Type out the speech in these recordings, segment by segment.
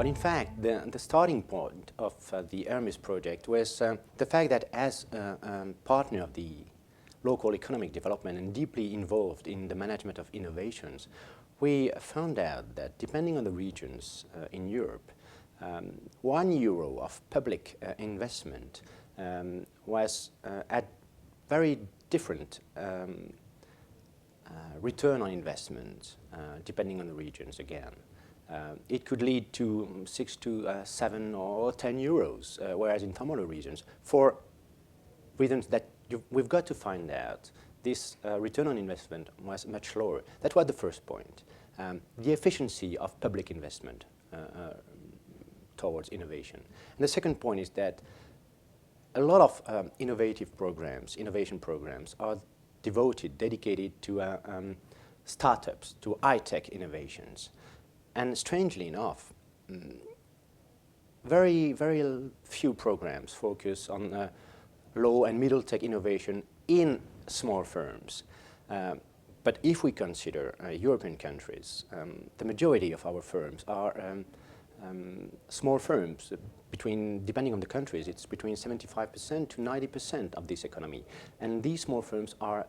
But in fact, the starting point of the ERMIS project was the fact that as a partner of the local economic development and deeply involved in the management of innovations, we found out that depending on the regions in Europe, €1 of public investment was at very different return on investment, depending on the regions again. It could lead to 6 to 7 or 10 euros, whereas in some other regions, for reasons that we've got to find out, this return on investment was much lower. That was the first point. The efficiency of public investment towards innovation. And the second point is that a lot of innovation programs are dedicated to startups, to high-tech innovations. And strangely enough, very few programs focus on low and middle tech innovation in small firms. But if we consider European countries, the majority of our firms are small firms. Depending on the countries, it's between 75% to 90% of this economy. And these small firms are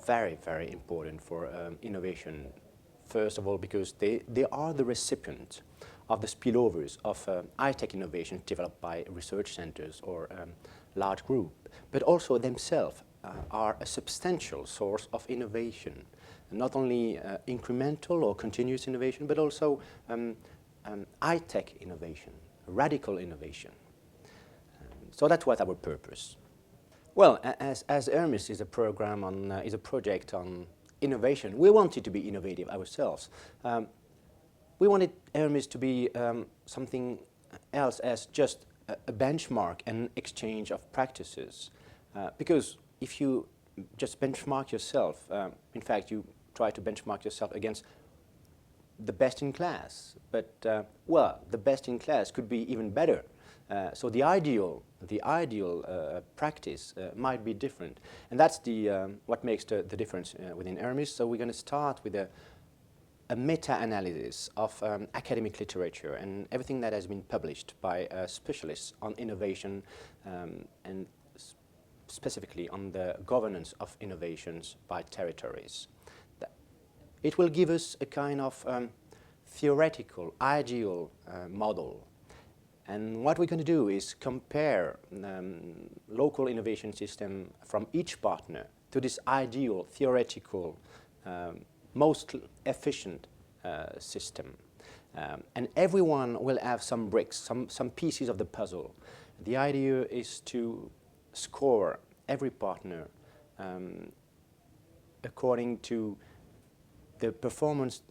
very important for innovation. First of all, because they are the recipient of the spillovers of high-tech innovations developed by research centers or large groups, but also themselves are a substantial source of innovation, not only incremental or continuous innovation, but also high-tech innovation, radical innovation. So that was our purpose. Well, as ERMIS is a program is a project on innovation, we wanted to be innovative ourselves. We wanted ERMIS to be something else as just a benchmark and exchange of practices. Because if you just benchmark yourself, in fact, you try to benchmark yourself against the best in class. But, well, the best in class could be even better. So the ideal practice might be different. And that's what makes the difference within ERMIS. So we're going to start with a meta-analysis of academic literature and everything that has been published by specialists on innovation and specifically on the governance of innovations by territories. It will give us a kind of theoretical, ideal model. And what we're going to do is compare local innovation system from each partner to this ideal, theoretical, most efficient system. And everyone will have some bricks, some pieces of the puzzle. The idea is to score every partner according to the performance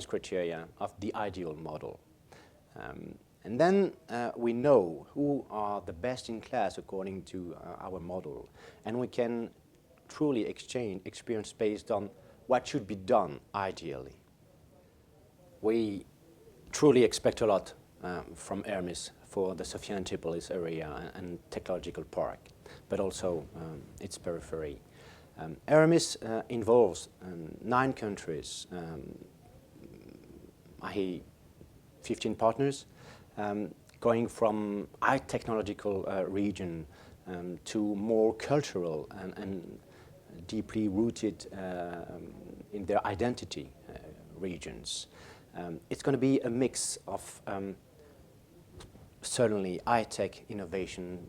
criteria of the ideal model. And then we know who are the best in class according to our model. And we can truly exchange experience based on what should be done ideally. We truly expect a lot from ERMIS for the Sofia Antipolis area and technological park, but also its periphery. ERMIS involves 9 countries, i.e. 15 partners, going from high technological region to more cultural and deeply rooted in their identity regions. It's going to be a mix of certainly high-tech innovation,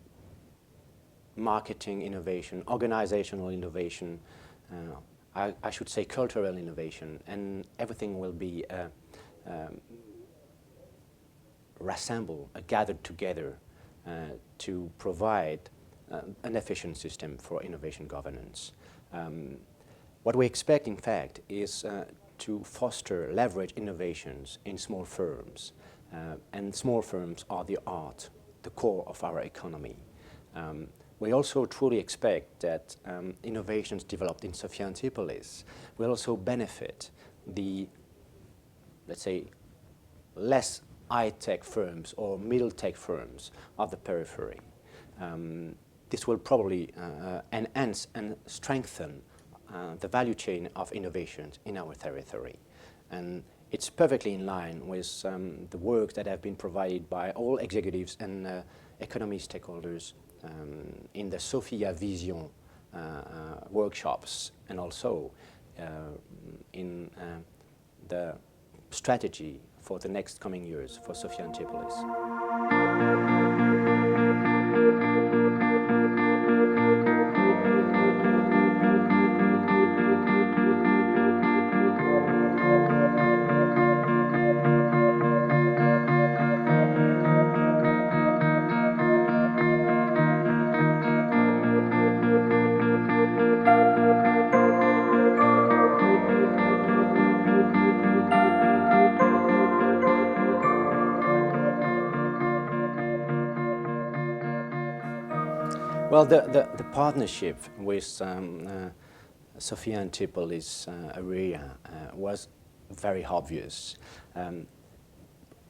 marketing innovation, organizational innovation, I should say cultural innovation, and everything will be rassembled, gathered together to provide an efficient system for innovation governance. What we expect, in fact, is to foster leverage innovations in small firms. And small firms are the core of our economy. We also truly expect that innovations developed in Sofia Antipolis will also benefit the, let's say, less high-tech firms or middle-tech firms of the periphery. This will probably enhance and strengthen the value chain of innovations in our territory. And it's perfectly in line with the work that have been provided by all executives and economy stakeholders in the Sophia Vision workshops, and also in the strategy for the next coming years for Sophia Antipolis. Well, the partnership with Sophia Antipolis area was very obvious.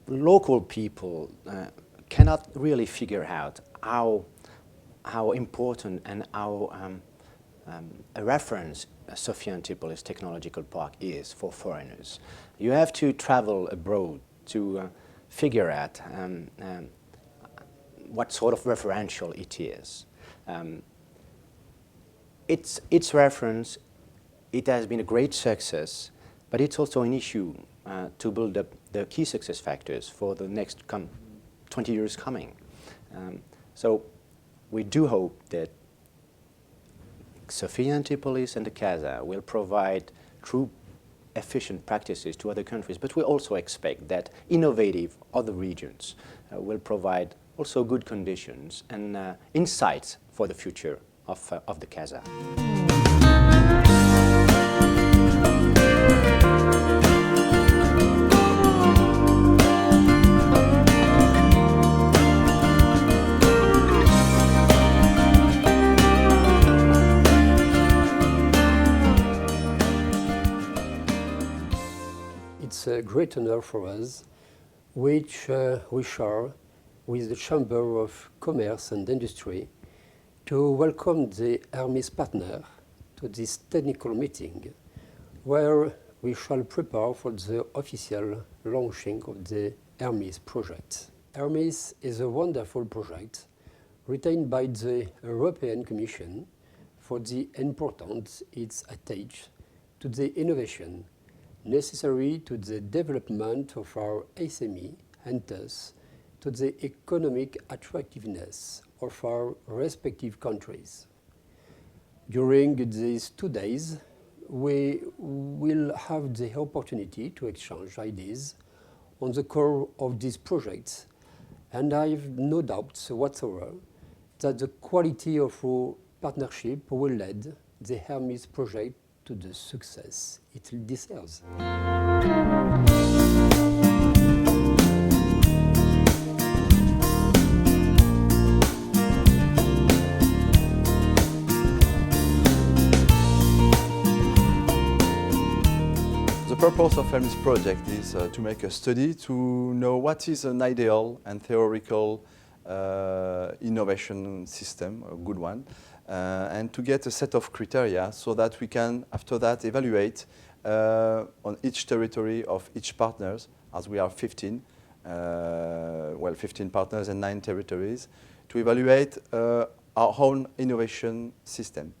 Local people cannot really figure out how important and how a reference Sophia Antipolis Technological Park is for foreigners. You have to travel abroad to figure out what sort of referential it is. Its reference, it has been a great success, but it's also an issue to build up the key success factors for the next 20 years coming. So we do hope that Sophia Antipolis and the CASA will provide true efficient practices to other countries, but we also expect that innovative other regions will provide also good conditions and insights for the future of the CASA. It's a great honor for us, which we share with the Chamber of Commerce and Industry, to welcome the ERMIS partner to this technical meeting, where we shall prepare for the official launching of the ERMIS project. ERMIS is a wonderful project retained by the European Commission for the importance it attaches to the innovation necessary to the development of our SME and thus to the economic attractiveness of our respective countries. During these 2 days, we will have the opportunity to exchange ideas on the core of these projects, and I have no doubts whatsoever that the quality of our partnership will lead the ERMIS project to the success it deserves. The purpose of ERMIS project is to make a study to know what is an ideal and theoretical innovation system, a good one, and to get a set of criteria so that we can, after that, evaluate on each territory of each partners, as we are 15, 15 partners and 9 territories, to evaluate our own innovation system.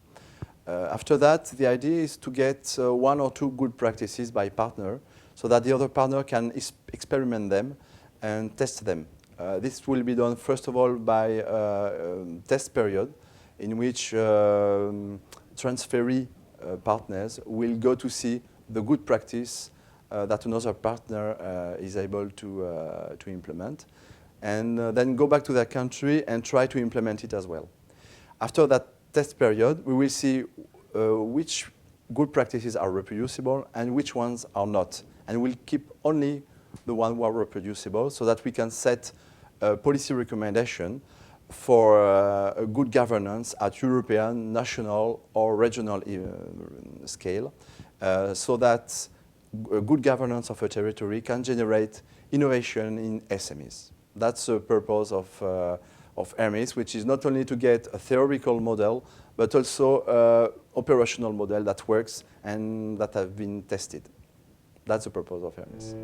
After that, the idea is to get 1 or 2 good practices by partner so that the other partner can experiment them and test them. This will be done, first of all, by a test period in which transferee partners will go to see the good practice that another partner is able to implement, and then go back to their country and try to implement it as well. After that test period, we will see which good practices are reproducible and which ones are not. And we'll keep only the ones who are reproducible so that we can set a policy recommendation for a good governance at European, national or regional scale, so that a good governance of a territory can generate innovation in SMEs. That's the purpose of ERMIS, which is not only to get a theoretical model, but also an operational model that works and that have been tested. That's the purpose of ERMIS.